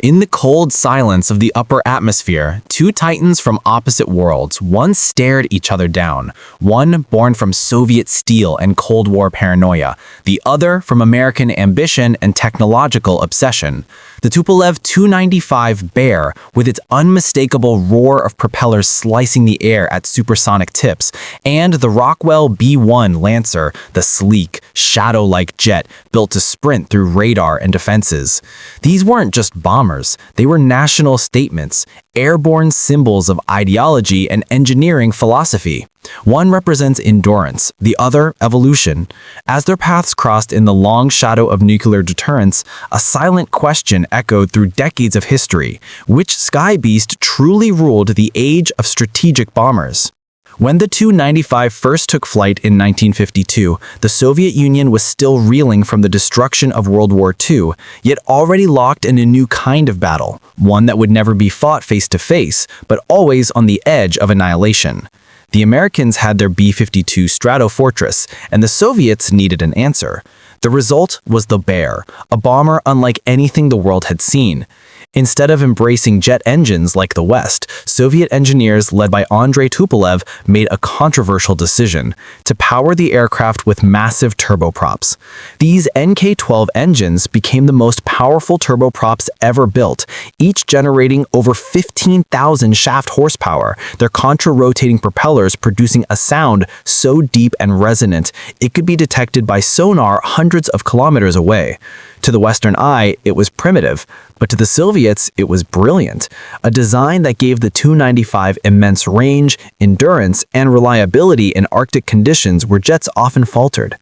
In the cold silence of the upper atmosphere, two titans from opposite worlds once stared each other down, one born from Soviet steel and Cold War paranoia, the other from American ambition and technological obsession. The Tupolev Tu-95 Bear, with its unmistakable roar of propellers slicing the air at supersonic tips, and the Rockwell B-1 Lancer, the sleek, shadow-like jet built to sprint through radar and defenses. These weren't just bombers, they were national statements, airborne symbols of ideology and engineering philosophy. One represents endurance, the other evolution. As their paths crossed in the long shadow of nuclear deterrence, a silent question echoed through decades of history: which sky beast truly ruled the age of strategic bombers? When the Tu-95 first took flight in 1952, the Soviet Union was still reeling from the destruction of World War II, yet already locked in a new kind of battle, one that would never be fought face-to-face, but always on the edge of annihilation. The Americans had their B-52 Stratofortress, and the Soviets needed an answer. The result was the Bear, a bomber unlike anything the world had seen. Instead of embracing jet engines like the West, Soviet engineers led by Andrei Tupolev made a controversial decision to power the aircraft with massive turboprops. These NK-12 engines became the most powerful turboprops ever built, each generating over 15,000 shaft horsepower, their contra-rotating propellers producing a sound so deep and resonant it could be detected by sonar hundreds of kilometers away. To the Western eye, it was primitive, but to the Soviets, it was brilliant, a design that gave the Tu-95 immense range, endurance, and reliability in Arctic conditions where jets often faltered.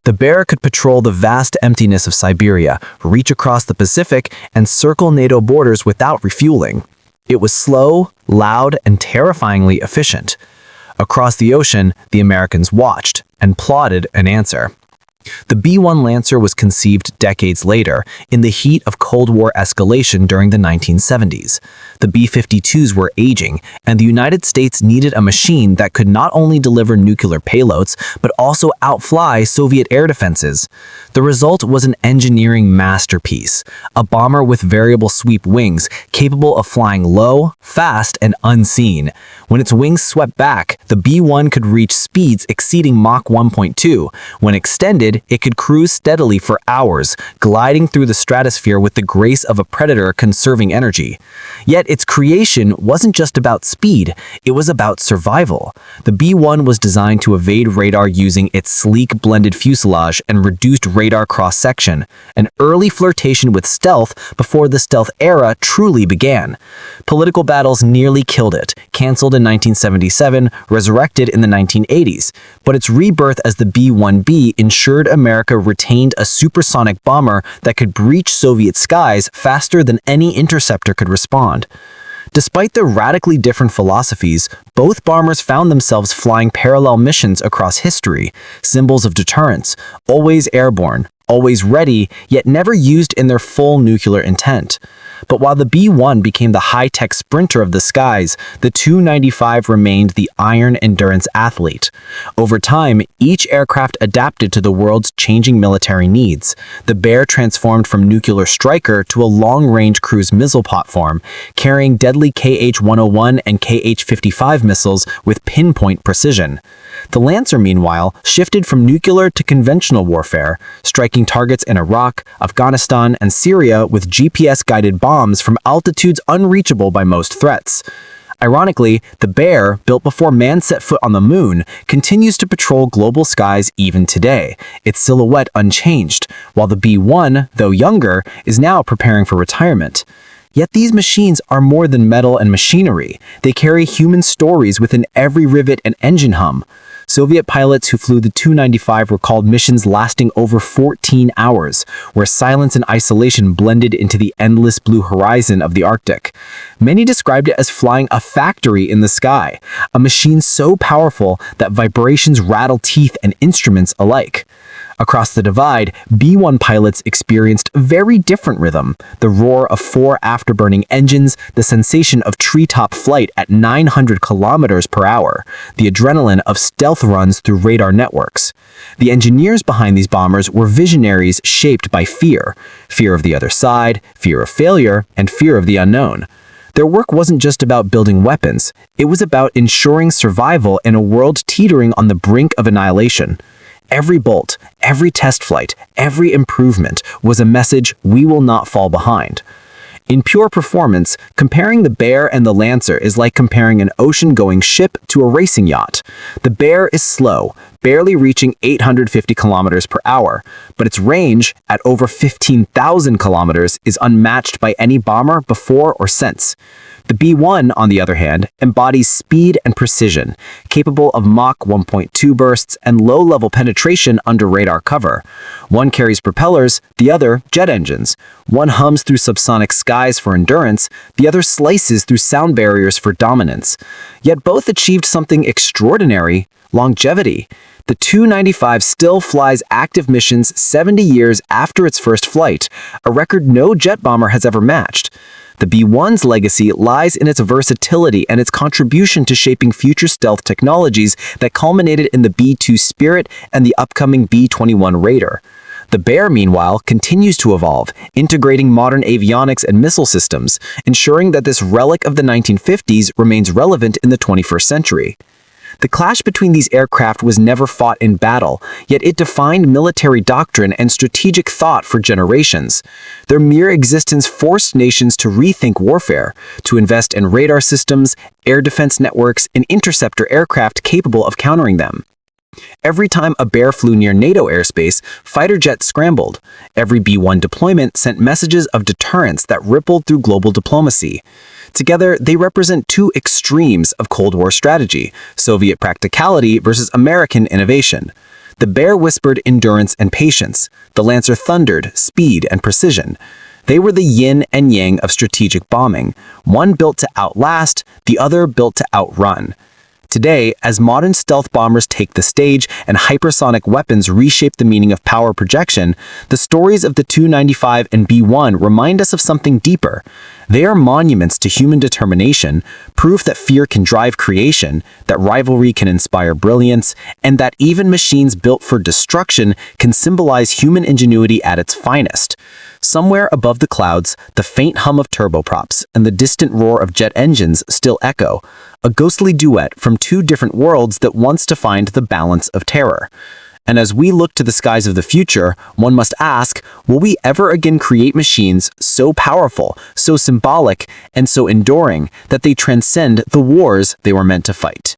The Bear could patrol the vast emptiness of Siberia, reach across the Pacific, and circle NATO borders without refueling. It was slow, loud, and terrifyingly efficient. Across the ocean, the Americans watched and plotted an answer. The B-1 Lancer was conceived decades later, in the heat of Cold War escalation during the 1970s. The B-52s were aging, and the United States needed a machine that could not only deliver nuclear payloads, but also outfly Soviet air defenses. The result was an engineering masterpiece, a bomber with variable sweep wings, capable of flying low, fast, and unseen. When its wings swept back, the B-1 could reach speeds exceeding Mach 1.2. When extended, it could cruise steadily for hours, gliding through the stratosphere with the grace of a predator conserving energy. Yet its creation wasn't just about speed, it was about survival. The B-1 was designed to evade radar using its sleek blended fuselage and reduced radar cross-section, an early flirtation with stealth before the stealth era truly began. Political battles nearly killed it, canceled in 1977, resurrected in the 1980s, but its rebirth as the B-1B ensured America retained a supersonic bomber that could breach Soviet skies faster than any interceptor could respond. Despite their radically different philosophies, both bombers found themselves flying parallel missions across history, symbols of deterrence, always airborne, always ready, yet never used in their full nuclear intent. But while the B-1 became the high-tech sprinter of the skies, the Tu-95 remained the iron endurance athlete. Over time, each aircraft adapted to the world's changing military needs. The Bear transformed from nuclear striker to a long-range cruise missile platform, carrying deadly KH-101 and KH-55 missiles with pinpoint precision. The Lancer, meanwhile, shifted from nuclear to conventional warfare, striking targets in Iraq, Afghanistan, and Syria with GPS-guided bombs from altitudes unreachable by most threats. Ironically, the Bear, built before man set foot on the moon, continues to patrol global skies even today, its silhouette unchanged, while the B-1, though younger, is now preparing for retirement. Yet these machines are more than metal and machinery. They carry human stories within every rivet and engine hum. Soviet pilots who flew the Tu-95 recalled missions lasting over 14 hours, where silence and isolation blended into the endless blue horizon of the Arctic. Many described it as flying a factory in the sky, a machine so powerful that vibrations rattle teeth and instruments alike. Across the divide, B-1 pilots experienced a very different rhythm: the roar of 4 afterburning engines, the sensation of treetop flight at 900 kilometers per hour, the adrenaline of stealth runs through radar networks. The engineers behind these bombers were visionaries shaped by fear: fear of the other side, fear of failure, and fear of the unknown. Their work wasn't just about building weapons, it was about ensuring survival in a world teetering on the brink of annihilation. Every bolt, every test flight, every improvement was a message: we will not fall behind. In pure performance, comparing the Bear and the Lancer is like comparing an ocean-going ship to a racing yacht. The Bear is slow, barely reaching 850 kilometers per hour, but its range, at over 15,000 kilometers, is unmatched by any bomber before or since. The B-1, on the other hand, embodies speed and precision, capable of Mach 1.2 bursts and low-level penetration under radar cover. One carries propellers, the other jet engines. One hums through subsonic skies for endurance, the other slices through sound barriers for dominance. Yet both achieved something extraordinary: longevity. The TU-95 still flies active missions 70 years after its first flight, a record no jet bomber has ever matched. The B-1's legacy lies in its versatility and its contribution to shaping future stealth technologies that culminated in the B-2 Spirit and the upcoming B-21 Raider. The Bear, meanwhile, continues to evolve, integrating modern avionics and missile systems, ensuring that this relic of the 1950s remains relevant in the 21st century. The clash between these aircraft was never fought in battle, yet it defined military doctrine and strategic thought for generations. Their mere existence forced nations to rethink warfare, to invest in radar systems, air defense networks, and interceptor aircraft capable of countering them. Every time a Bear flew near NATO airspace, fighter jets scrambled. Every B-1 deployment sent messages of deterrence that rippled through global diplomacy. Together, they represent two extremes of Cold War strategy: Soviet practicality versus American innovation. The Bear whispered endurance and patience. The Lancer thundered speed and precision. They were the yin and yang of strategic bombing, one built to outlast, the other built to outrun. Today, as modern stealth bombers take the stage and hypersonic weapons reshape the meaning of power projection, the stories of the TU-95 and B-1 remind us of something deeper. They are monuments to human determination, proof that fear can drive creation, that rivalry can inspire brilliance, and that even machines built for destruction can symbolize human ingenuity at its finest. Somewhere above the clouds, the faint hum of turboprops and the distant roar of jet engines still echo, a ghostly duet from two different worlds that once defined the balance of terror. And as we look to the skies of the future, one must ask, will we ever again create machines so powerful, so symbolic, and so enduring that they transcend the wars they were meant to fight?